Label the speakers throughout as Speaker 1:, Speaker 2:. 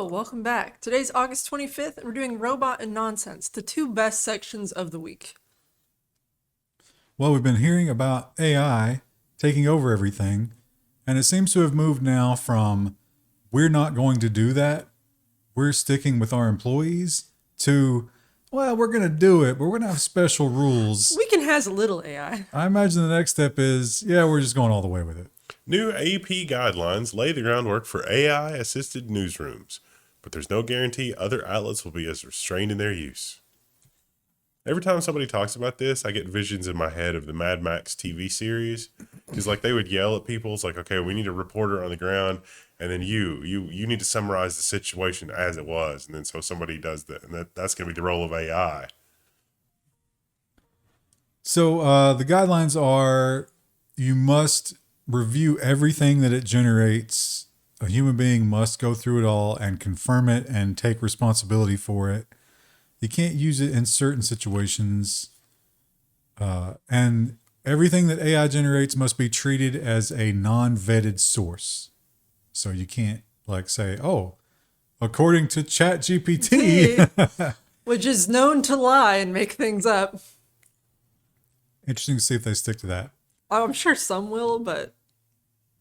Speaker 1: welcome back. Today's August 25th, and we're doing Robot and Nonsense, the two best sections of the week.
Speaker 2: Well, we've been hearing about AI taking over everything, and it seems to have moved now from we're not going to do that, we're sticking with our employees, to, well, we're going to do it, but we're going to have special rules.
Speaker 1: We can has a little AI.
Speaker 2: I imagine the next step is, we're just going all the way with it.
Speaker 3: New AP guidelines lay the groundwork for AI-assisted newsrooms, but there's no guarantee other outlets will be as restrained in their use. Every time somebody talks about this, I get visions in my head of the Mad Max TV series, because like they would yell at people. It's like, okay, we need a reporter on the ground, and then you need to summarize the situation as it was, and then so somebody does that, and that's going to be the role of AI.
Speaker 2: So the guidelines are you must review everything that it generates. A human being must go through it all and confirm it and take responsibility for it. You can't use it in certain situations. And everything that AI generates must be treated as a non-vetted source. So you can't like say, oh, according to ChatGPT,
Speaker 1: which is known to lie and make things up.
Speaker 2: Interesting to see if they stick to that.
Speaker 1: I'm sure some will, but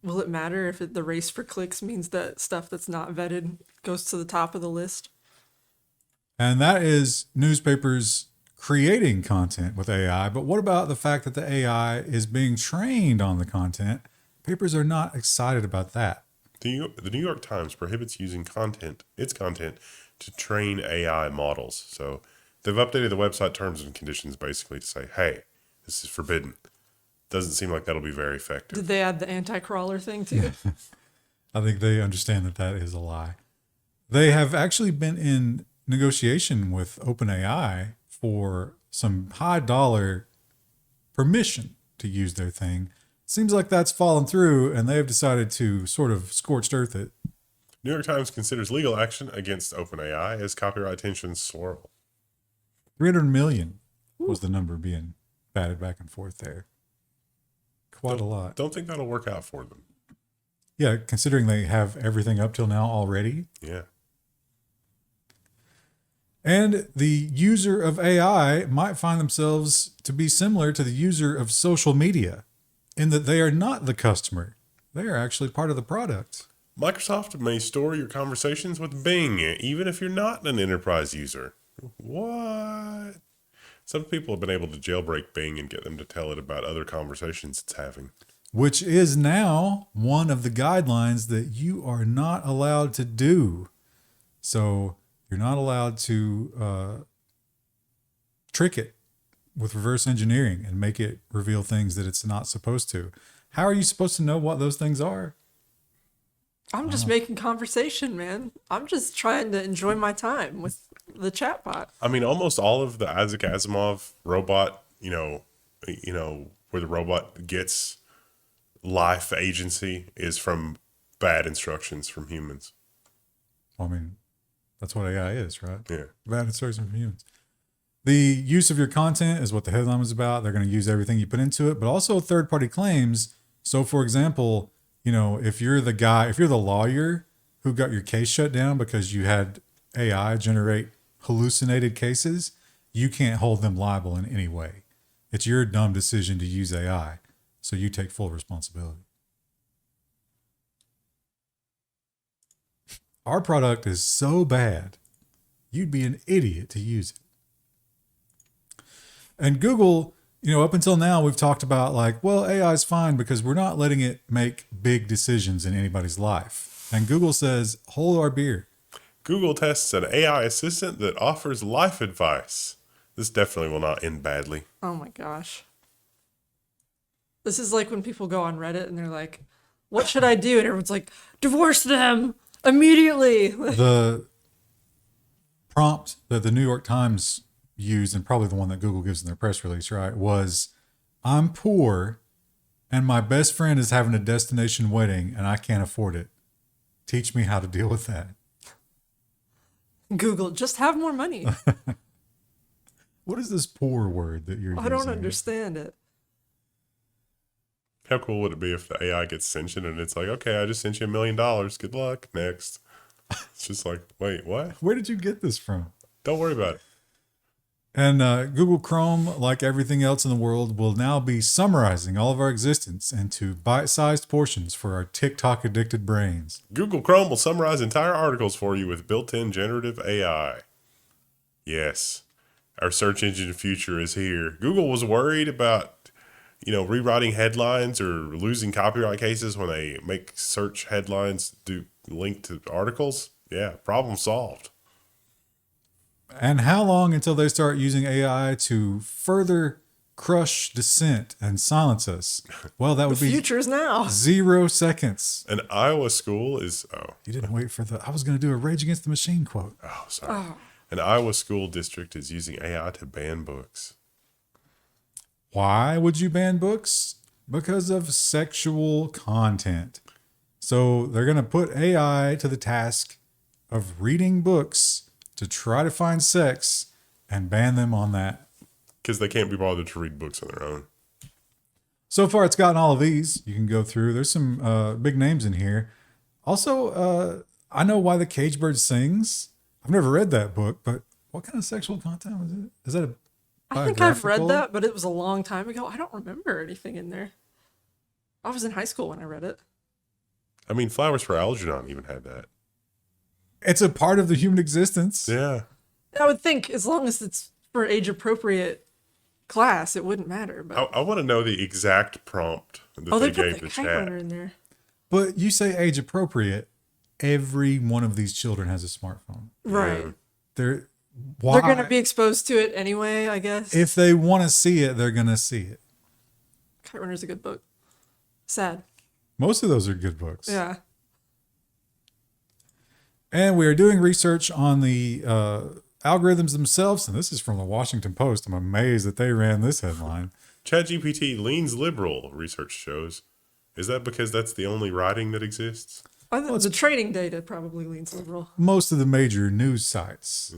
Speaker 1: will it matter if the race for clicks means that stuff that's not vetted goes to the top of the list?
Speaker 2: And that is newspapers creating content with AI. But what about the fact that the AI is being trained on the content? Papers are not excited about that.
Speaker 3: The New York Times prohibits using its content to train AI models. So they've updated the website terms and conditions basically to say, hey, this is forbidden. Doesn't seem like that'll be very effective.
Speaker 1: Did they add the anti-crawler thing too?
Speaker 2: I think they understand that that is a lie. They have actually been in negotiation with OpenAI for some high dollar permission to use their thing. Seems like that's fallen through, and they have decided to sort of scorched earth it.
Speaker 3: New York Times considers legal action against OpenAI as copyright tensions swirl.
Speaker 2: 300 million was the number being batted back and forth there. Quite a lot.
Speaker 3: Don't think that'll work out for them.
Speaker 2: Yeah, considering they have everything up till now already.
Speaker 3: Yeah.
Speaker 2: And the user of AI might find themselves to be similar to the user of social media in that they are not the customer. They are actually part of the product.
Speaker 3: Microsoft may store your conversations with Bing, even if you're not an enterprise user. What? Some people have been able to jailbreak Bing and get them to tell it about other conversations it's having.
Speaker 2: Which is now one of the guidelines that you are not allowed to do. So you're not allowed to trick it with reverse engineering and make it reveal things that it's not supposed to. How are you supposed to know what those things are?
Speaker 1: I'm just making conversation, man. I'm just trying to enjoy my time with the chatbot.
Speaker 3: I mean, almost all of the Isaac Asimov robot, where the robot gets life agency is from bad instructions from humans.
Speaker 2: I mean, that's what AI is, right?
Speaker 3: Yeah.
Speaker 2: Bad instructions from humans. The use of your content is what the headline was about. They're going to use everything you put into it, but also third-party claims. So, for example, if you're the lawyer who got your case shut down because you had AI generate hallucinated cases, you can't hold them liable in any way. It's your dumb decision to use AI, so you take full responsibility. Our product is so bad, you'd be an idiot to use it. And Google, up until now, we've talked about AI is fine because we're not letting it make big decisions in anybody's life. And Google says, hold our beer.
Speaker 3: Google tests an AI assistant that offers life advice. This definitely will not end badly.
Speaker 1: Oh my gosh. This is like when people go on Reddit and they're like, what should I do? And everyone's like, divorce them immediately.
Speaker 2: The prompt that the New York Times used, and probably the one that Google gives in their press release, right, was, I'm poor and my best friend is having a destination wedding and I can't afford it. Teach me how to deal with that.
Speaker 1: Google, just have more money.
Speaker 2: What is this poor word that you're using?
Speaker 1: I don't understand it.
Speaker 3: How cool would it be if the AI gets sentient and it's like, okay, I just sent you $1 million. Good luck. Next. It's just like, wait, what?
Speaker 2: Where did you get this from?
Speaker 3: Don't worry about it.
Speaker 2: And Google Chrome, like everything else in the world, will now be summarizing all of our existence into bite-sized portions for our TikTok-addicted brains.
Speaker 3: Google Chrome will summarize entire articles for you with built-in generative AI. Yes, our search engine future is here. Google was worried about, rewriting headlines or losing copyright cases when they make search headlines do link to articles. Yeah, problem solved.
Speaker 2: And how long until they start using AI to further crush dissent and silence us? Well, that would
Speaker 1: The
Speaker 2: be
Speaker 1: future's now.
Speaker 2: 0 seconds.
Speaker 3: An Iowa school is,
Speaker 2: You didn't wait for I was going to do a Rage Against the Machine quote.
Speaker 3: sorry. An Iowa school district is using AI to ban books.
Speaker 2: Why would you ban books? Because of sexual content. So they're going to put AI to the task of reading books to try to find sex and ban them on that.
Speaker 3: Because they can't be bothered to read books on their own.
Speaker 2: So far, it's gotten all of these. You can go through. There's some big names in here. Also, I know why the cage bird sings. I've never read that book, but what kind of sexual content was it? Is that a
Speaker 1: I think I've read
Speaker 2: biographical?
Speaker 1: that, but it was a long time ago. I don't remember anything in there. I was in high school when I read it.
Speaker 3: I mean, Flowers for Algernon even had that.
Speaker 2: It's a part of the human existence.
Speaker 3: Yeah.
Speaker 1: I would think as long as it's for age appropriate class, it wouldn't matter. But
Speaker 3: I want to know the exact prompt that
Speaker 1: they
Speaker 3: they
Speaker 1: put
Speaker 3: gave
Speaker 1: the
Speaker 3: the
Speaker 1: kite
Speaker 3: chat.
Speaker 1: runner in there.
Speaker 2: But you say age appropriate. Every one of these children has a smartphone.
Speaker 1: Right.
Speaker 3: Yeah.
Speaker 2: They're why?
Speaker 1: They're going to be exposed to it anyway, I guess.
Speaker 2: If they want to see it, they're going to see it.
Speaker 1: Kite Runner's a good book. Sad.
Speaker 2: Most of those are good books.
Speaker 1: Yeah.
Speaker 2: And we are doing research on the algorithms themselves. And this is from the Washington Post. I'm amazed that they ran this headline.
Speaker 3: ChatGPT leans liberal, research shows. Is that because that's the only writing that exists?
Speaker 1: I think the training data probably leans liberal.
Speaker 2: Most of the major news sites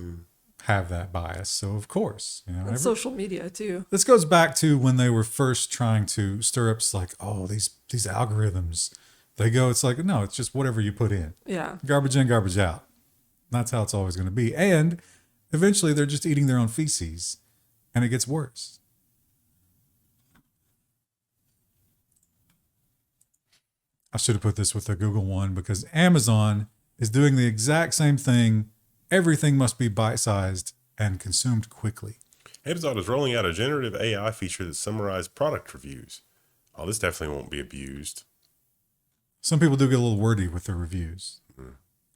Speaker 2: have that bias. So, of course,
Speaker 1: And social media, too.
Speaker 2: this goes back to when they were first trying to stir up, like, oh, these algorithms. They go, it's like, no, it's just whatever you put in.
Speaker 1: Yeah.
Speaker 2: Garbage in, garbage out. That's how it's always going to be. And eventually they're just eating their own feces and it gets worse. I should have put this with the Google one because Amazon is doing the exact same thing. Everything must be bite-sized and consumed quickly.
Speaker 3: Amazon is rolling out a generative AI feature that summarizes product reviews. Oh, this definitely won't be abused.
Speaker 2: Some people do get a little wordy with their reviews.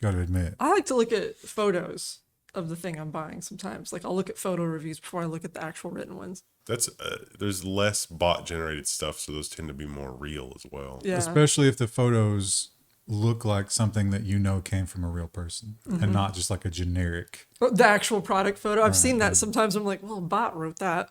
Speaker 2: Got to admit.
Speaker 1: I like to look at photos of the thing I'm buying sometimes. Like, I'll look at photo reviews before I look at the actual written ones.
Speaker 3: That's there's less bot generated stuff, so those tend to be more real as well.
Speaker 1: Yeah.
Speaker 2: Especially if the photos look like something that came from a real person and not just like a generic.
Speaker 1: The actual product photo. I've seen that sometimes. I'm like, well, a bot wrote that.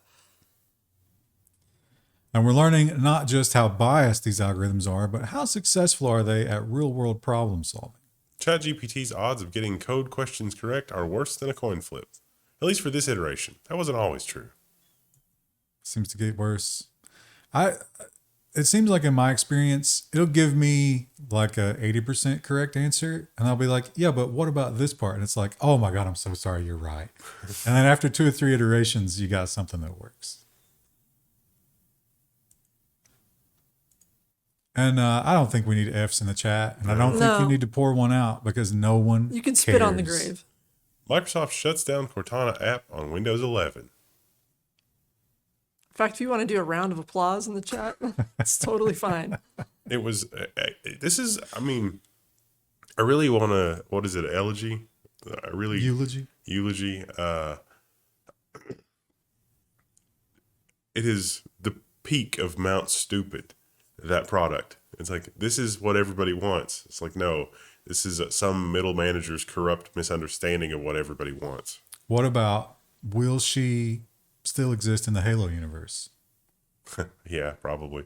Speaker 2: And we're learning not just how biased these algorithms are, but how successful are they at real world problem solving.
Speaker 3: ChatGPT's odds of getting code questions correct are worse than a coin flip. At least for this iteration. That wasn't always true.
Speaker 2: Seems to get worse. It seems like in my experience, it'll give me like a 80% correct answer. And I'll be like, yeah, but what about this part? And it's like, oh my God, I'm so sorry. You're right. And then after 2 or 3 iterations, you got something that works. And I don't think we need F's in the chat. And I don't think you
Speaker 1: No.
Speaker 2: need to pour one out because no one
Speaker 1: You can spit on the
Speaker 2: cares.
Speaker 1: grave.
Speaker 3: Microsoft shuts down Cortana app on Windows 11.
Speaker 1: In fact, if you want to do a round of applause in the chat, it's totally fine.
Speaker 3: It was, I mean, I really want to, what is it, elegy?
Speaker 2: Eulogy.
Speaker 3: Eulogy. It is the peak of Mount Stupid, that product. It's like, this is what everybody wants. It's like, no, this is some middle manager's corrupt misunderstanding of what everybody wants.
Speaker 2: What about, will she still exist in the Halo universe?
Speaker 3: Yeah, probably.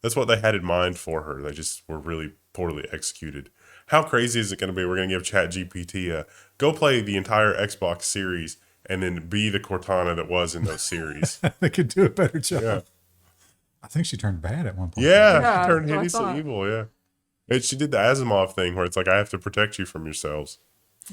Speaker 3: That's what they had in mind for her. They just were really poorly executed. How crazy is it going to be? We're going to give ChatGPT go play the entire Xbox series and then be the Cortana that was in those series.
Speaker 2: They could do a better job.
Speaker 3: Yeah.
Speaker 2: I think she turned bad at one point.
Speaker 3: Yeah,
Speaker 1: Yeah,
Speaker 3: she turned
Speaker 1: that's what I
Speaker 3: hideously
Speaker 1: thought.
Speaker 3: evil, yeah. She did the Asimov thing where it's like, I have to protect you from yourselves.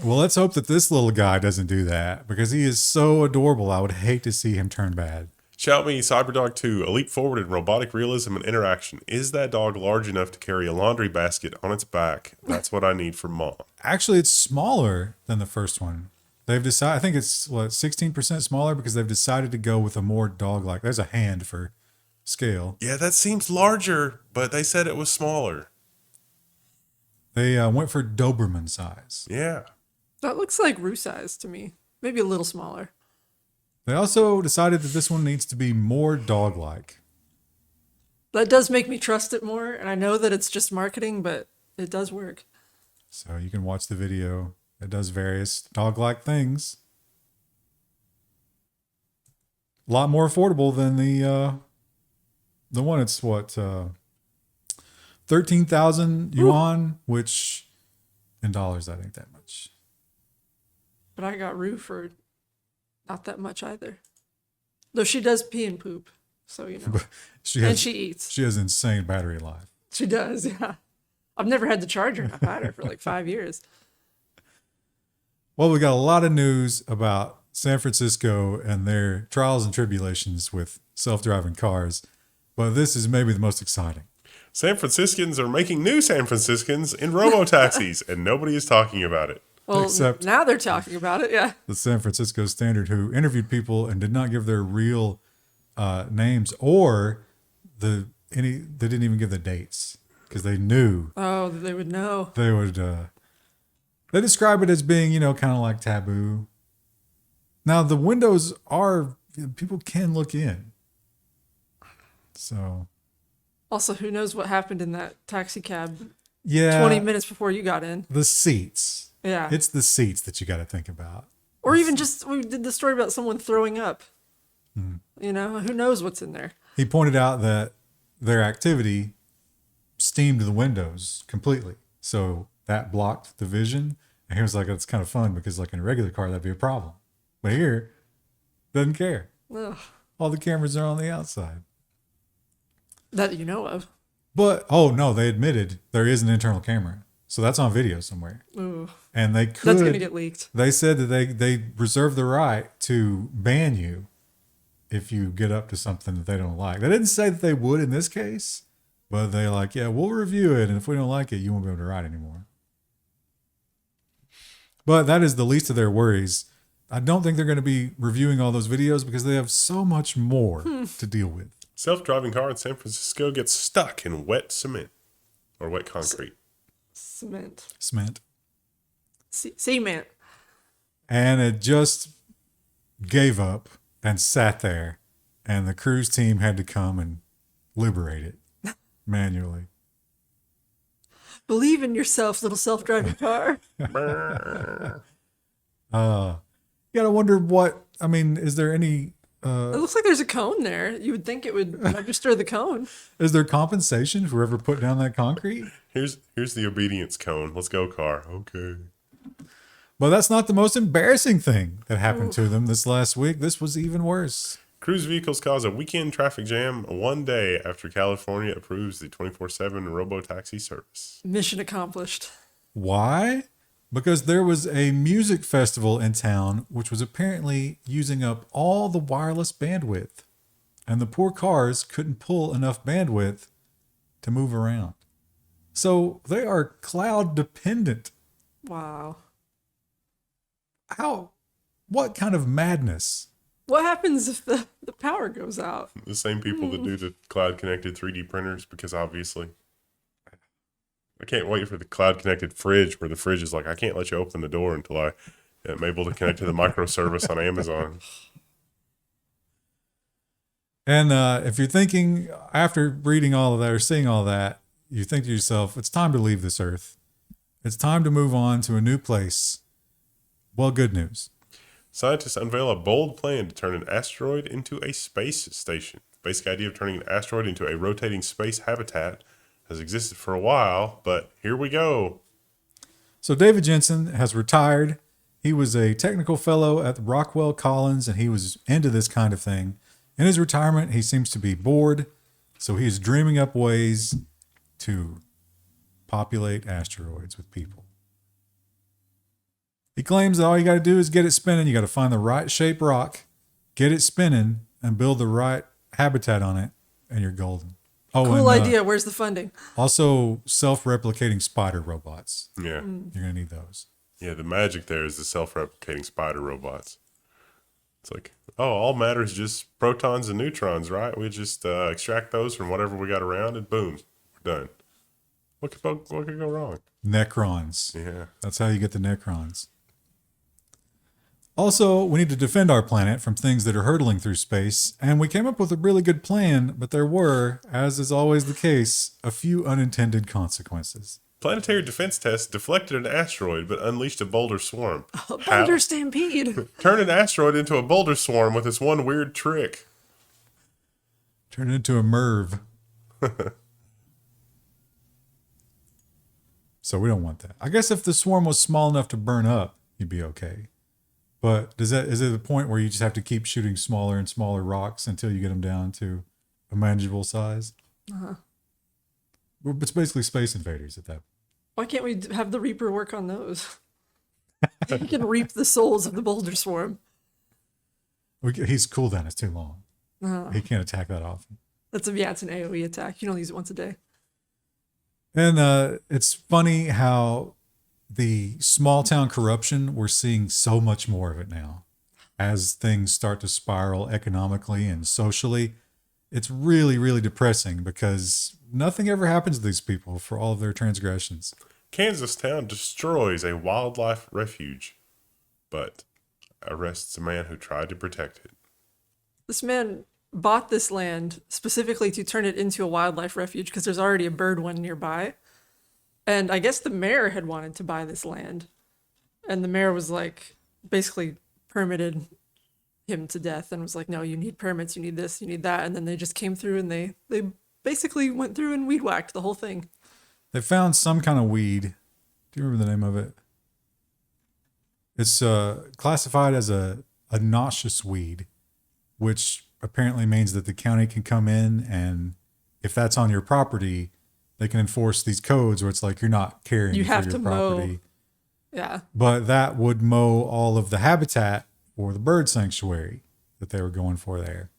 Speaker 2: Well, let's hope that this little guy doesn't do that because he is so adorable. I would hate to see him turn bad.
Speaker 3: Xiaomi CyberDog 2, a leap forward in robotic realism and interaction. Is that dog large enough to carry a laundry basket on its back? That's what I need from Mom.
Speaker 2: Actually, it's smaller than the first one. They've decided, I think it's 16% smaller because they've decided to go with a more dog-like. There's a hand for scale.
Speaker 3: Yeah, that seems larger, but they said it was smaller.
Speaker 2: They went for Doberman size.
Speaker 3: Yeah.
Speaker 1: That looks like Roo size to me. Maybe a little smaller.
Speaker 2: They also decided that this one needs to be more dog-like.
Speaker 1: That does make me trust it more, and I know that it's just marketing, but it does work.
Speaker 2: So you can watch the video. It does various dog-like things. A lot more affordable than the one. It's what 13,000 yuan, which in dollars that ain't that much.
Speaker 1: But I got Roo for not that much either. Though she does pee and poop, so you know. And she eats.
Speaker 2: She has insane battery life.
Speaker 1: She does, yeah. I've never had to charge her, and I've had her for like 5 years.
Speaker 2: Well, we got a lot of news about San Francisco and their trials and tribulations with self-driving cars, but this is maybe the most exciting.
Speaker 3: San Franciscans are making new San Franciscans in robotaxis, and nobody is talking about it.
Speaker 1: Well,
Speaker 2: Except
Speaker 1: now they're talking about it, yeah.
Speaker 2: the San Francisco Standard, who interviewed people and did not give their real names, or they didn't even give the dates because they knew.
Speaker 1: Oh, they would know.
Speaker 2: They would. They describe it as being, kind of like taboo. Now the windows are, people can look in. So.
Speaker 1: Also, who knows what happened in that taxi cab?
Speaker 2: Yeah.
Speaker 1: 20 minutes before you got in.
Speaker 2: The seats.
Speaker 1: Yeah.
Speaker 2: It's the seats that you got to think about.
Speaker 1: Or even just, we did the story about someone throwing up. Who knows what's in there?
Speaker 2: He pointed out that their activity steamed the windows completely. So that blocked the vision. And he was like, it's kind of fun because like in a regular car, that'd be a problem. But here, doesn't care.
Speaker 1: Ugh.
Speaker 2: All the cameras are on the outside.
Speaker 1: That you know of.
Speaker 2: But, oh no, they admitted there is an internal camera. So that's on video somewhere.
Speaker 1: Ooh.
Speaker 2: And they could.
Speaker 1: That's going to get leaked.
Speaker 2: They said that they reserve the right to ban you if you get up to something that they don't like. They didn't say that they would in this case, but they're like, yeah, we'll review it. And if we don't like it, you won't be able to ride anymore. But that is the least of their worries. I don't think they're going to be reviewing all those videos because they have so much more to deal with.
Speaker 3: Self-driving car in San Francisco gets stuck in wet cement or wet concrete.
Speaker 1: Cement. Cement.
Speaker 2: And it just gave up and sat there. And the cruise team had to come and liberate it manually.
Speaker 1: Believe in yourself, little self-driving car.
Speaker 2: You gotta wonder is there any
Speaker 1: It looks like there's a cone there. You would think it would register the cone.
Speaker 2: is there compensation for whoever put down that concrete?
Speaker 3: Here's the obedience cone. Let's go, car. Okay.
Speaker 2: But that's not the most embarrassing thing that happened to them this last week. This was even worse.
Speaker 3: Cruise vehicles cause a weekend traffic jam one day after California approves the 24/7 robotaxi service.
Speaker 1: Mission accomplished.
Speaker 2: Why? Because there was a music festival in town, which was apparently using up all the wireless bandwidth. And the poor cars couldn't pull enough bandwidth to move around. So they are cloud dependent.
Speaker 1: Wow.
Speaker 2: How? What kind of madness?
Speaker 1: What happens if the power goes out?
Speaker 3: The same people that do the cloud-connected 3D printers, because obviously I can't wait for the cloud-connected fridge where the fridge is like, I can't let you open the door until I am able to connect to the microservice on Amazon.
Speaker 2: And if you're thinking, after reading all of that or seeing all that, you think to yourself, it's time to leave this earth. It's time to move on to a new place. Well, good news.
Speaker 3: Scientists unveil a bold plan to turn an asteroid into a space station. The basic idea of turning an asteroid into a rotating space habitat has existed for a while, but here we go.
Speaker 2: So David Jensen has retired. He was a technical fellow at Rockwell Collins, and he was into this kind of thing. In his retirement, he seems to be bored, so he is dreaming up ways to populate asteroids with people. He claims that all you got to do is get it spinning. You got to find the right shaped rock, get it spinning, and build the right habitat on it, and you're golden. Oh,
Speaker 1: Cool
Speaker 2: and,
Speaker 1: idea. Where's the funding?
Speaker 2: Also, self-replicating spider robots.
Speaker 3: Yeah.
Speaker 2: You're going to need those.
Speaker 3: Yeah, the magic there is the self-replicating spider robots. It's like, oh, all matter is just protons and neutrons, right? We just extract those from whatever we got around, and boom, we're done. What could go wrong?
Speaker 2: Necrons.
Speaker 3: Yeah.
Speaker 2: That's how you get the Necrons. Also, we need to defend our planet from things that are hurtling through space, and we came up with a really good plan, but there were, as is always the case, a few unintended consequences.
Speaker 3: Planetary defense test deflected an asteroid, but unleashed a boulder swarm.
Speaker 1: A boulder stampede.
Speaker 3: Turn an asteroid into a boulder swarm with this one weird trick.
Speaker 2: Turn it into a MERV. So we don't want that. I guess if the swarm was small enough to burn up, you'd be okay. But is it the point where you just have to keep shooting smaller and smaller rocks until you get them down to a manageable size?
Speaker 1: Uh-huh.
Speaker 2: Well, it's basically Space Invaders at that.
Speaker 1: Why can't we have the Reaper work on those? He can reap the souls of the boulder swarm.
Speaker 2: His cooldown is too long.
Speaker 1: Uh,
Speaker 2: He can't attack that often.
Speaker 1: it's an AoE attack. You can only use it once a day.
Speaker 2: And it's funny how the small town corruption, we're seeing so much more of it now. As things start to spiral economically and socially, it's really, really depressing because nothing ever happens to these people for all of their transgressions.
Speaker 3: Kansas town destroys a wildlife refuge, but arrests a man who tried to protect it.
Speaker 1: This man bought this land specifically to turn it into a wildlife refuge because there's already a bird one nearby. And I guess the mayor had wanted to buy this land. And the mayor was like, basically permitted him to death and was like, no, you need permits, you need this, you need that. And then they just came through and they basically went through and weed whacked the whole thing.
Speaker 2: They found some kind of weed. Do you remember the name of it? It's classified as a noxious weed, which apparently means that the county can come in and if that's on your property, they can enforce these codes where it's like you're not caring
Speaker 1: You
Speaker 2: for
Speaker 1: have
Speaker 2: your
Speaker 1: to
Speaker 2: property.
Speaker 1: mow. Yeah.
Speaker 2: But that would mow all of the habitat for the bird sanctuary that they were going for there.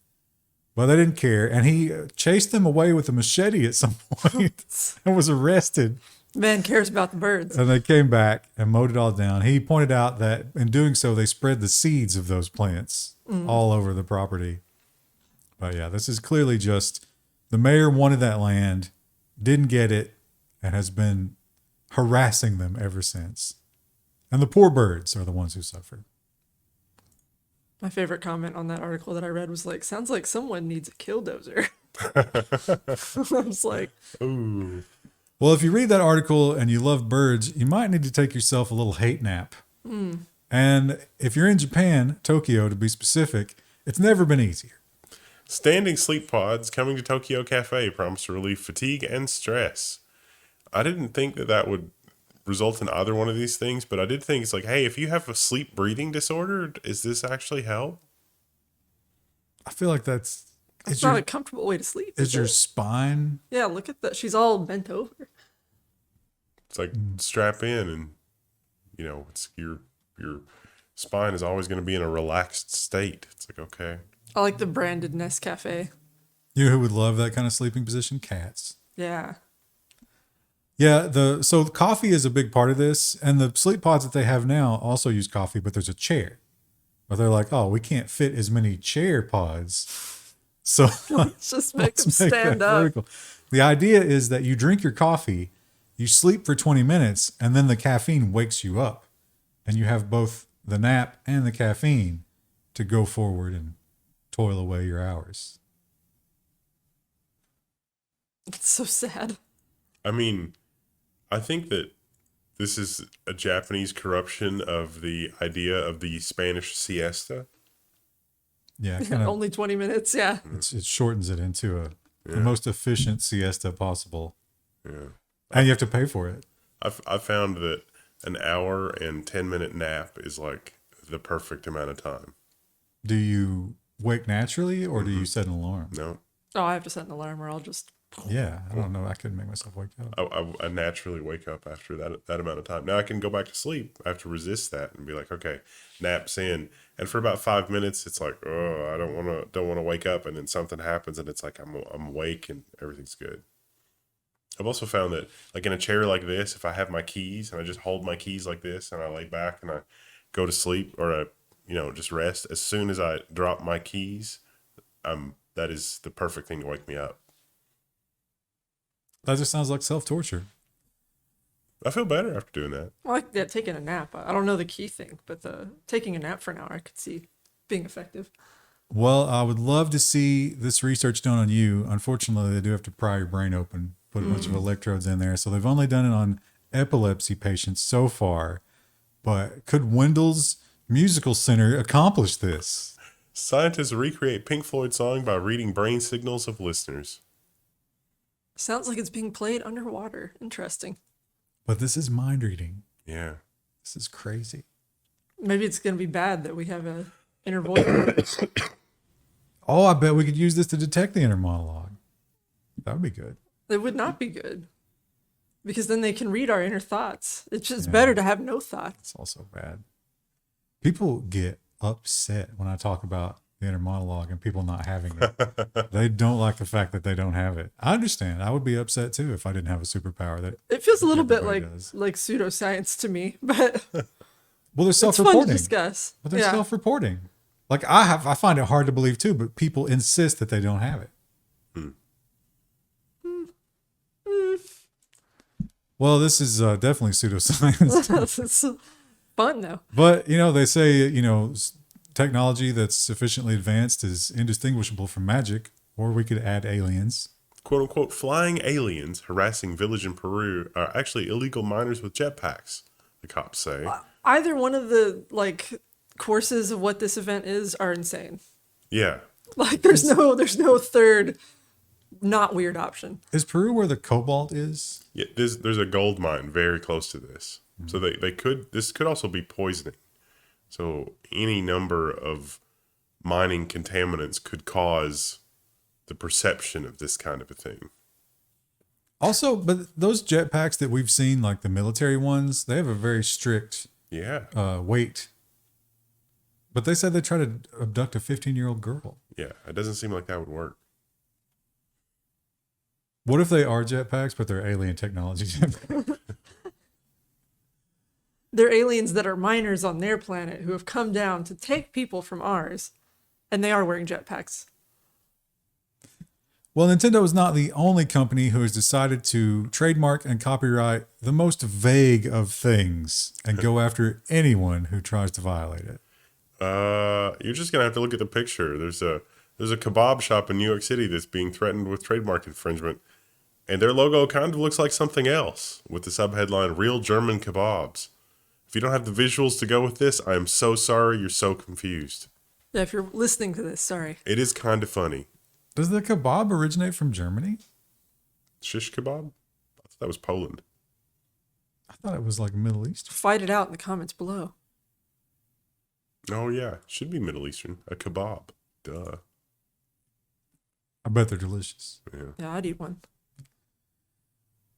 Speaker 2: But they didn't care. And he chased them away with a machete at some point and was arrested.
Speaker 1: Man cares about the birds.
Speaker 2: And they came back and mowed it all down. He pointed out that in doing so, they spread the seeds of those plants all over the property. But yeah, this is clearly just the mayor wanted that land, didn't get it, and has been harassing them ever since. And the poor birds are the ones who suffer.
Speaker 1: My favorite comment on that article that I read was like, sounds like someone needs a killdozer. I was like,
Speaker 3: Ooh.
Speaker 2: Well, if you read that article and you love birds, you might need to take yourself a little hate nap. And if you're in Japan, Tokyo to be specific, it's never been easier.
Speaker 3: Standing sleep pods coming to Tokyo Cafe promise to relieve fatigue and stress. I didn't think that would result in either one of these things, but I did think it's like, hey, if you have a sleep breathing disorder, is this actually help?
Speaker 2: I feel like that's
Speaker 1: it's not a comfortable way to sleep.
Speaker 2: is your
Speaker 1: it?
Speaker 2: spine.
Speaker 1: Yeah, look at that. She's all bent over.
Speaker 3: It's like strap in and, you know, it's your spine is always going to be in a relaxed state. It's like, okay.
Speaker 1: I like the branded Nescafe.
Speaker 2: You know who would love that kind of sleeping position? Cats.
Speaker 1: Yeah.
Speaker 2: Yeah, so coffee is a big part of this, and the sleep pods that they have now also use coffee, but there's a chair. But they're like, oh, we can't fit as many chair pods, so
Speaker 1: Let's just make them
Speaker 2: let's make
Speaker 1: stand
Speaker 2: that
Speaker 1: up.
Speaker 2: vertical. The idea is that you drink your coffee, you sleep for 20 minutes, and then the caffeine wakes you up, and you have both the nap and the caffeine to go forward and toil away your hours.
Speaker 1: It's so sad.
Speaker 3: I mean, I think that this is a Japanese corruption of the idea of the Spanish siesta.
Speaker 2: Yeah, kind of.
Speaker 1: Only 20 minutes. Yeah.
Speaker 2: It shortens it into the most efficient siesta possible.
Speaker 3: Yeah.
Speaker 2: And you have to pay for it.
Speaker 3: I found that an hour and 10-minute nap is like the perfect amount of time.
Speaker 2: Do you wake naturally or do you set an alarm?
Speaker 3: No.
Speaker 1: Oh, I have to set an alarm or I'll just
Speaker 2: Yeah, I don't know. I couldn't make myself wake up.
Speaker 3: I naturally wake up after that amount of time. Now I can go back to sleep. I have to resist that and be like, okay, naps in. And for about 5 minutes, it's like, oh, I don't want to wake up. And then something happens, and it's like I'm awake and everything's good. I've also found that, like in a chair like this, if I have my keys and I just hold my keys like this and I lay back and I go to sleep or I, just rest, as soon as I drop my keys, that is the perfect thing to wake me up.
Speaker 2: That just sounds like self-torture.
Speaker 3: I feel better after doing that.
Speaker 1: I like that taking a nap. I don't know the key thing, but taking a nap for an hour I could see being effective.
Speaker 2: Well, I would love to see this research done on you. Unfortunately, they do have to pry your brain open, put a bunch of electrodes in there. So they've only done it on epilepsy patients so far. But could Wendell's Musical Center accomplish this?
Speaker 3: Scientists recreate Pink Floyd song by reading brain signals of listeners.
Speaker 1: Sounds like it's being played underwater. Interesting.
Speaker 2: But this is mind reading.
Speaker 3: Yeah.
Speaker 2: This is crazy.
Speaker 1: Maybe it's going to be bad that we have a inner voice.
Speaker 2: Oh, I bet we could use this to detect the inner monologue. That would be good.
Speaker 1: It would not be good. Because then they can read our inner thoughts. It's just better to have no thoughts.
Speaker 2: It's also bad. People get upset when I talk about the inner monologue and people not having it. They don't like the fact that they don't have it. I understand. I would be upset too if I didn't have a superpower. That
Speaker 1: It feels a little bit
Speaker 2: everybody does.
Speaker 1: like pseudoscience to me, but
Speaker 2: Well, they're
Speaker 1: it's fun to
Speaker 2: self-reporting.
Speaker 1: discuss.
Speaker 2: But they're
Speaker 1: Yeah.
Speaker 2: self-reporting. Like I find it hard to believe too, but people insist that they don't have it. Well, this is definitely pseudoscience.
Speaker 1: It's fun though.
Speaker 2: But, they say, technology that's sufficiently advanced is indistinguishable from magic, or we could add aliens.
Speaker 3: Quote unquote, flying aliens harassing village in Peru are actually illegal miners with jetpacks, the cops say.
Speaker 1: Either one of the courses of what this event is are insane.
Speaker 3: Yeah.
Speaker 1: Like there's no third not weird option.
Speaker 2: Is Peru where the cobalt is?
Speaker 3: Yeah, there's a gold mine very close to this. So this could also be poisoning. So any number of mining contaminants could cause the perception of this kind of a thing.
Speaker 2: Also, but those jetpacks that we've seen, like the military ones, they have a very strict weight. But they said they tried to abduct a 15-year-old girl.
Speaker 3: Yeah, it doesn't seem like that would work.
Speaker 2: What if they are jetpacks, but they're alien technology jetpacks?
Speaker 1: They're aliens that are miners on their planet who have come down to take people from ours, and they are wearing jetpacks.
Speaker 2: Well, Nintendo is not the only company who has decided to trademark and copyright the most vague of things and go after anyone who tries to violate it.
Speaker 3: You're just gonna have to look at the picture. There's a kebab shop in New York City that's being threatened with trademark infringement, and their logo kind of looks like something else with the subheadline "Real German Kebabs." If you don't have the visuals to go with this, I am so sorry. You're so confused.
Speaker 1: Yeah, if you're listening to this, sorry.
Speaker 3: It is kind of funny.
Speaker 2: Does the kebab originate from Germany?
Speaker 3: Shish kebab? I thought that was Poland.
Speaker 2: I thought it was like Middle East.
Speaker 1: Fight it out in the comments below.
Speaker 3: Oh yeah, should be Middle Eastern. A kebab. Duh.
Speaker 2: I bet they're delicious.
Speaker 1: Yeah, I'd eat one.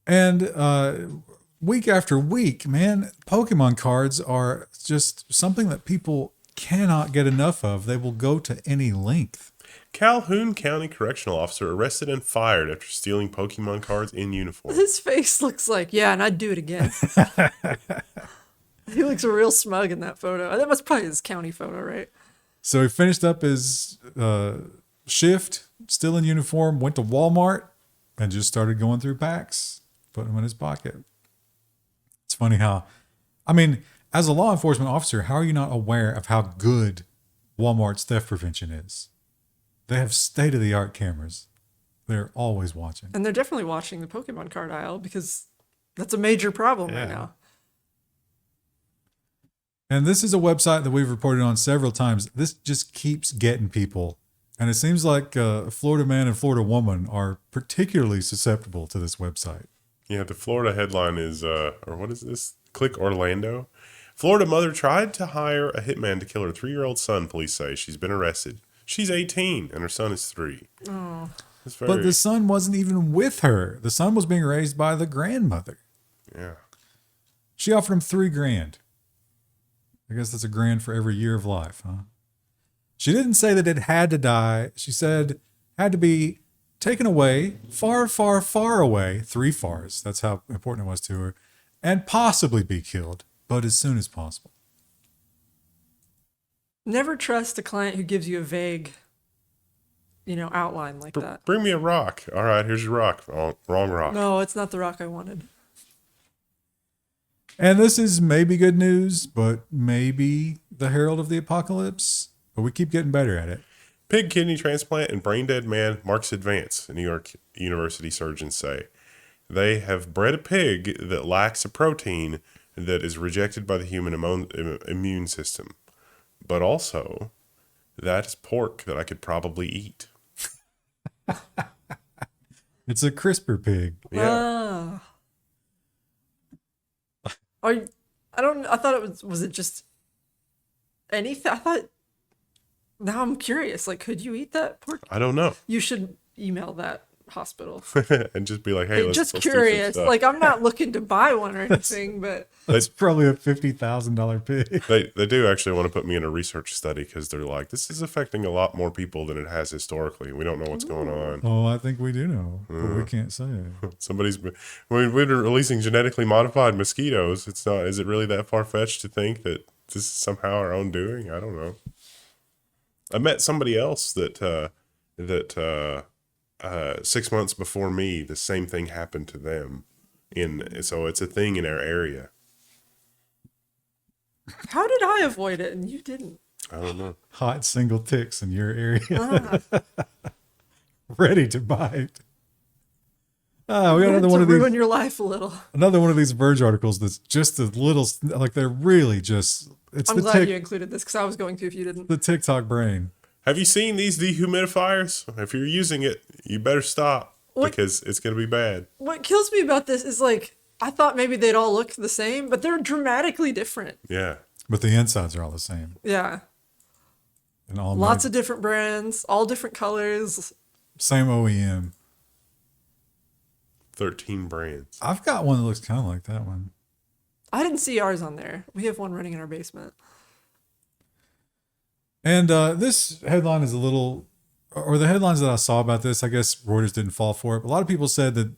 Speaker 2: And week after week, man, Pokemon cards are just something that people cannot get enough of. They will go to any length.
Speaker 3: Calhoun County Correctional Officer arrested and fired after stealing Pokemon cards in uniform.
Speaker 1: His face looks like, yeah, and I'd do it again. He looks real smug in that photo. That was probably his county photo, right?
Speaker 2: So he finished up his shift, still in uniform, went to Walmart, and just started going through packs, putting them in his pocket. It's funny how, as a law enforcement officer, how are you not aware of how good Walmart's theft prevention is? They have state-of-the-art cameras. They're always watching.
Speaker 1: And they're definitely watching the Pokemon card aisle because that's a major problem right now.
Speaker 2: And this is a website that we've reported on several times. This just keeps getting people. And it seems like Florida man and Florida woman are particularly susceptible to this website.
Speaker 3: Yeah, the Florida headline is, or what is this? Click Orlando. Florida mother tried to hire a hitman to kill her 3-year-old son, police say. She's been arrested. She's 18 and her son is 3.
Speaker 1: Oh.
Speaker 3: It's
Speaker 2: But
Speaker 3: very,
Speaker 2: the son wasn't even with her. The son was being raised by the grandmother.
Speaker 3: yeah.
Speaker 2: She offered him $3,000. I guess that's $1,000 for every year of life, huh? She didn't say that it had to die. She said had to be taken away, far, far, far away. 3 fars. That's how important it was to her. And possibly be killed, but as soon as possible.
Speaker 1: Never trust a client who gives you a vague, outline like that.
Speaker 3: Bring me a rock. All right, here's your rock. Oh, wrong rock.
Speaker 1: No, it's not the rock I wanted.
Speaker 2: And this is maybe good news, but maybe the herald of the apocalypse. But we keep getting better at it.
Speaker 3: Pig kidney transplant in brain dead man marks advance, New York University surgeons say. They have bred a pig that lacks a protein that is rejected by the human immune system. But also, that is pork that I could probably eat.
Speaker 2: It's a CRISPR pig.
Speaker 3: Yeah.
Speaker 1: I thought was it just anything? I thought, now I'm curious, like, could you eat that pork?
Speaker 3: I don't know.
Speaker 1: You should email that hospital.
Speaker 3: And just be like, hey, let's
Speaker 1: Just
Speaker 3: do some
Speaker 1: curious.
Speaker 3: stuff.
Speaker 1: Like, I'm not looking to buy one or anything, but
Speaker 2: That's probably a $50,000 pig.
Speaker 3: They do actually want to put me in a research study because they're like, this is affecting a lot more people than it has historically. We don't know what's going on.
Speaker 2: Oh, I think we do know, but we can't say it.
Speaker 3: Somebody's been, we've been releasing genetically modified mosquitoes. It's not, is it really that far fetched to think that this is somehow our own doing? I don't know. I met somebody else that 6 months before me, the same thing happened to them. So it's a thing in our area.
Speaker 1: how did I avoid it and you didn't?
Speaker 3: I don't know.
Speaker 2: Hot single ticks in your area.
Speaker 1: Ah,
Speaker 2: Ready to bite. Ah, we got
Speaker 1: to
Speaker 2: another one of
Speaker 1: ruin
Speaker 2: these.
Speaker 1: your life a little.
Speaker 2: Another one of these Verge articles that's just a little, like they're really just. It's
Speaker 1: I'm glad you included this because I was going to if you didn't.
Speaker 2: the TikTok brain.
Speaker 3: Have you seen these dehumidifiers? If you're using it, you better stop because it's going to be bad.
Speaker 1: What kills me about this is, like, I thought maybe they'd all look the same, but they're dramatically different.
Speaker 3: Yeah.
Speaker 2: But the insides are all the same.
Speaker 1: Yeah.
Speaker 2: And all
Speaker 1: Lots
Speaker 2: made-
Speaker 1: of different brands, all different colors.
Speaker 2: same OEM.
Speaker 3: 13 brands.
Speaker 2: I've got one that looks kind of like that one.
Speaker 1: I didn't see ours on there. We have one running in our basement.
Speaker 2: And this headline is a little, or the headlines that I saw about this, I guess Reuters didn't fall for it. But a lot of people said that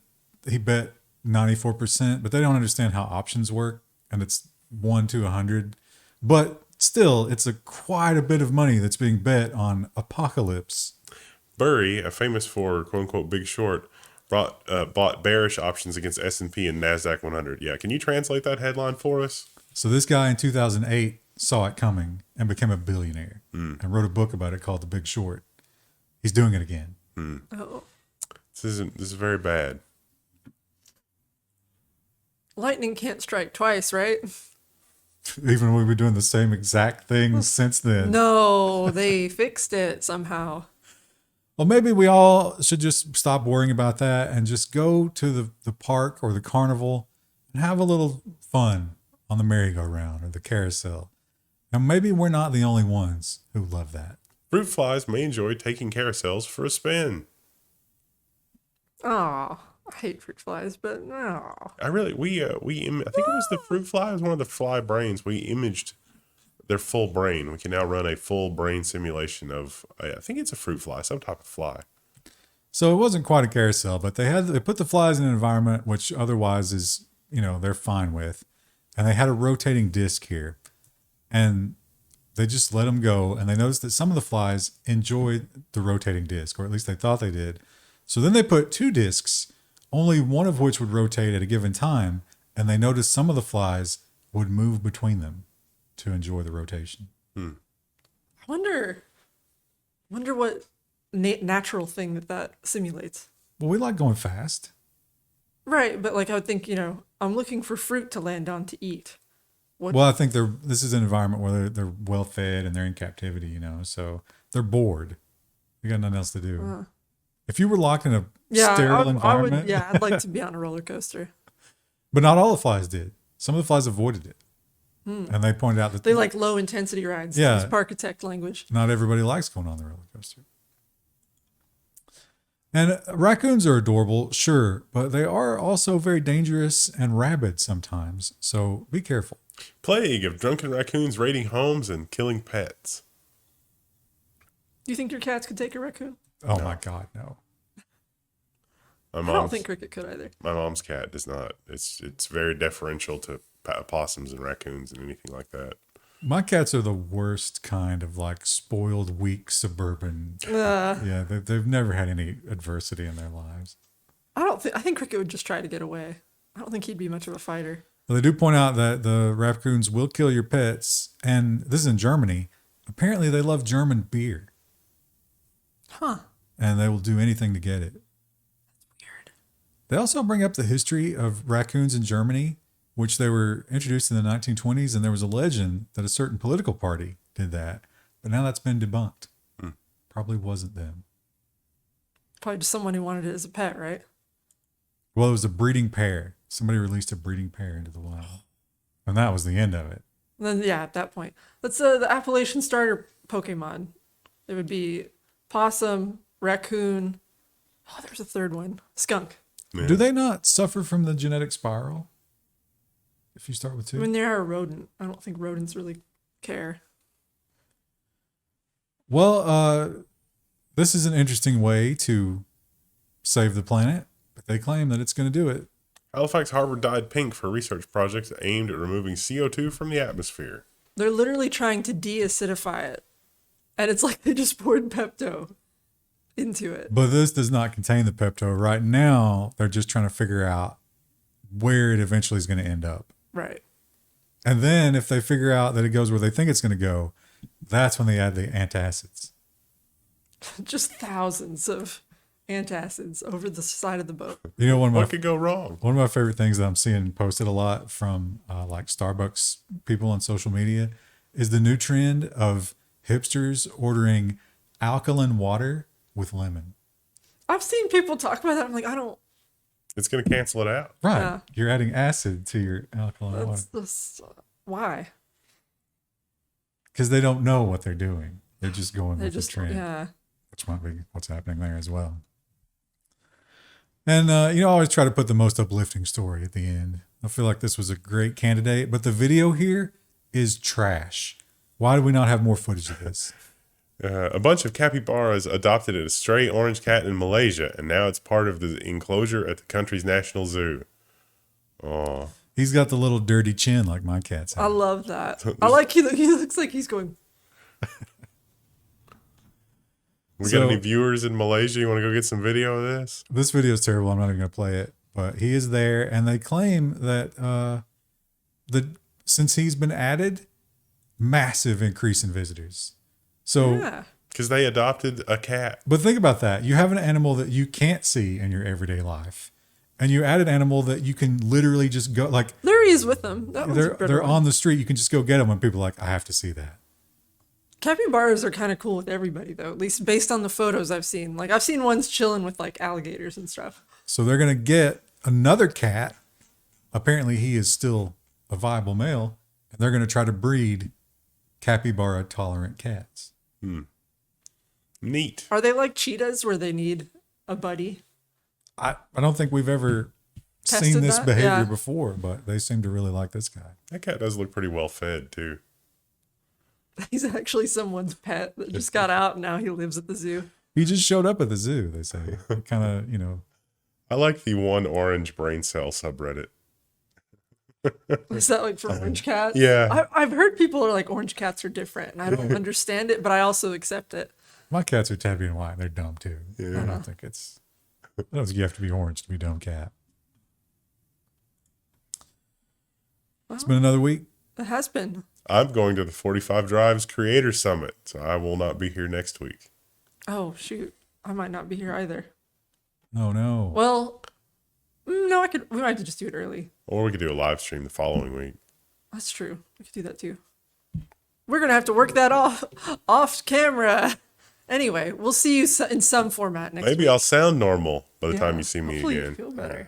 Speaker 2: he bet 94%, but they don't understand how options work. And it's 1 to 100. But still, it's quite a bit of money that's being bet on apocalypse.
Speaker 3: Burry, famous for quote unquote Big Short, bought bearish options against S&P and NASDAQ 100. Yeah. Can you translate that headline for us?
Speaker 2: So this guy in 2008 saw it coming and became a billionaire and wrote a book about it called The Big Short. He's doing it again.
Speaker 1: Oh.
Speaker 3: This is very bad.
Speaker 1: Lightning can't strike twice, right?
Speaker 2: Even when we've been doing the same exact thing since then.
Speaker 1: No, they fixed it somehow.
Speaker 2: Well, maybe we all should just stop worrying about that and just go to the park or the carnival and have a little fun on the merry-go-round or the carousel. And maybe we're not the only ones who love that.
Speaker 3: Fruit flies may enjoy taking carousels for a spin.
Speaker 1: Oh, I hate fruit flies, but no.
Speaker 3: I think it was the fruit fly. It was one of the fly brains. We imaged their full brain. We can now run a full brain simulation of, I think it's a fruit fly, some type of fly.
Speaker 2: So it wasn't quite a carousel, but they put the flies in an environment which otherwise is, they're fine with. And they had a rotating disc here. And they just let them go. And they noticed that some of the flies enjoyed the rotating disc, or at least they thought they did. So then they put 2 discs, only one of which would rotate at a given time. And they noticed some of the flies would move between them to enjoy the rotation.
Speaker 1: I wonder what natural thing that simulates.
Speaker 2: Well, we like going fast.
Speaker 1: Right, but like I would think, I'm looking for fruit to land on to eat.
Speaker 2: Well, I think this is an environment where they're well fed and they're in captivity, so they're bored. They got nothing else to do. If you were locked in a sterile environment,
Speaker 1: I'd like to be on a roller coaster.
Speaker 2: But not all the flies did. Some of the flies avoided it, and they pointed out that
Speaker 1: They like low intensity rides.
Speaker 2: Yeah.
Speaker 1: It's Parkitect language.
Speaker 2: not everybody likes going on the roller coaster. And raccoons are adorable, sure, but they are also very dangerous and rabid sometimes. So be careful.
Speaker 3: Plague of drunken raccoons raiding homes and killing pets.
Speaker 1: Do you think your cats could take a raccoon?
Speaker 2: Oh my God, no.
Speaker 3: My
Speaker 1: I don't
Speaker 3: mom's,
Speaker 1: think Cricket could either.
Speaker 3: my mom's cat does not. It's very deferential to possums and raccoons and anything like that.
Speaker 2: My cats are the worst kind of like spoiled, weak suburban. Yeah, they've never had any adversity in their lives.
Speaker 1: I think Cricket would just try to get away. I don't think he'd be much of a fighter.
Speaker 2: Well, they do point out that the raccoons will kill your pets, and this is in Germany. Apparently, they love German beer,
Speaker 1: Huh.
Speaker 2: and they will do anything to get it.
Speaker 1: Weird.
Speaker 2: They also bring up the history of raccoons in Germany, which they were introduced in the 1920s, and there was a legend that a certain political party did that, but now that's been debunked. Probably wasn't them.
Speaker 1: Probably just someone who wanted it as a pet, right?
Speaker 2: Well, it was a breeding pair. Somebody released a breeding pair into the wild, and that was the end of it.
Speaker 1: And then, yeah, at that point. That's the Appalachian starter Pokemon. It would be possum, raccoon. Oh, there's a third one. Skunk.
Speaker 3: Yeah.
Speaker 2: Do they not suffer from the genetic spiral? If you start with two?
Speaker 1: I mean, they are a rodent. I don't think rodents really care.
Speaker 2: Well, this is an interesting way to save the planet, but they claim that it's going to do it.
Speaker 3: Halifax Harbor dyed pink for research projects aimed at removing CO2 from the atmosphere.
Speaker 1: They're literally trying to de-acidify it. And it's like they just poured Pepto into it.
Speaker 2: But this does not contain the Pepto. Right now, they're just trying to figure out where it eventually is going to end up.
Speaker 1: Right.
Speaker 2: And then if they figure out that it goes where they think it's going to go, that's when they add the antacids.
Speaker 1: Just thousands of antacids over the side of the boat.
Speaker 2: You know,
Speaker 3: What could go wrong?
Speaker 2: one of my favorite things that I'm seeing posted a lot from like Starbucks people on social media is the new trend of hipsters ordering alkaline water with lemon.
Speaker 1: I've seen people talk about that. I'm like, I don't.
Speaker 3: It's going to cancel it out.
Speaker 2: Right.
Speaker 1: Yeah.
Speaker 2: You're adding acid to your alkaline water.
Speaker 1: Why?
Speaker 2: Because they don't know what they're doing. They're just going
Speaker 1: They
Speaker 2: with
Speaker 1: just,
Speaker 2: the trend,
Speaker 1: yeah.
Speaker 2: which might be what's happening there as well. And, I always try to put the most uplifting story at the end. I feel like this was a great candidate, but the video here is trash. Why do we not have more footage of this?
Speaker 3: A bunch of capybaras adopted a stray orange cat in Malaysia, and now it's part of the enclosure at the country's national zoo. Oh,
Speaker 2: He's got the little dirty chin like my cat's have.
Speaker 1: I love that. I like he looks like he's going.
Speaker 3: we got any viewers in Malaysia? You want to go get some video of this?
Speaker 2: This video is terrible. I'm not even going to play it. But he is there, and they claim that since he's been added, massive increase in visitors. So,
Speaker 1: Yeah.
Speaker 3: Because they adopted a cat.
Speaker 2: but think about that. You have an animal that you can't see in your everyday life, and you add an animal that you can literally just go, like,
Speaker 1: There he is with them. That one's a better
Speaker 2: they're
Speaker 1: one.
Speaker 2: on the street. You can just go get them, and people are like, I have to see that.
Speaker 1: Capybaras are kind of cool with everybody, though, at least based on the photos I've seen. Like, I've seen ones chilling with, like, alligators and stuff.
Speaker 2: So they're going to get another cat. Apparently, he is still a viable male, and they're going to try to breed capybara tolerant cats.
Speaker 3: Neat.
Speaker 1: Are they like cheetahs where they need a buddy?
Speaker 2: I don't think we've ever
Speaker 1: Tested
Speaker 2: seen this
Speaker 1: that?
Speaker 2: behavior
Speaker 1: Yeah.
Speaker 2: before, but they seem to really like this guy.
Speaker 3: That cat does look pretty well fed, too.
Speaker 1: He's actually someone's pet that just got out and now he lives at the zoo.
Speaker 2: He just showed up at the zoo, they say. Kind of,
Speaker 3: I like the one orange brain cell subreddit.
Speaker 1: Is that like for orange cats?
Speaker 3: Yeah.
Speaker 1: I've heard people are like orange cats are different and I don't understand it, but I also accept it.
Speaker 2: my cats are tabby and white. They're dumb too.
Speaker 3: Yeah.
Speaker 2: I don't think you have to be orange to be a dumb cat. It's been another week.
Speaker 1: It has been.
Speaker 3: I'm going to the 45 Drives Creator Summit, so I will not be here next week.
Speaker 1: Oh, shoot. I might not be here either.
Speaker 2: Oh, no.
Speaker 1: Well, no, we might have to just do it early.
Speaker 3: Or we could do a live stream the following week.
Speaker 1: That's true. We could do that too. We're going to have to work that off camera. Anyway, we'll see you in some format next week.
Speaker 3: Maybe I'll sound normal by the
Speaker 1: Yeah,
Speaker 3: time you see me
Speaker 1: hopefully you
Speaker 3: again.
Speaker 1: feel better.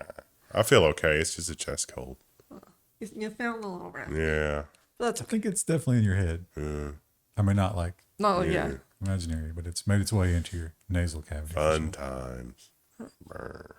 Speaker 3: I feel okay. It's just a chest cold.
Speaker 1: You found a little bit.
Speaker 3: Yeah.
Speaker 1: That's
Speaker 2: I
Speaker 1: okay.
Speaker 2: think it's definitely in your head. I mean, not like
Speaker 1: Not like, yeah.
Speaker 2: imaginary, but it's made its way into your nasal cavity.
Speaker 3: Fun times. Brr.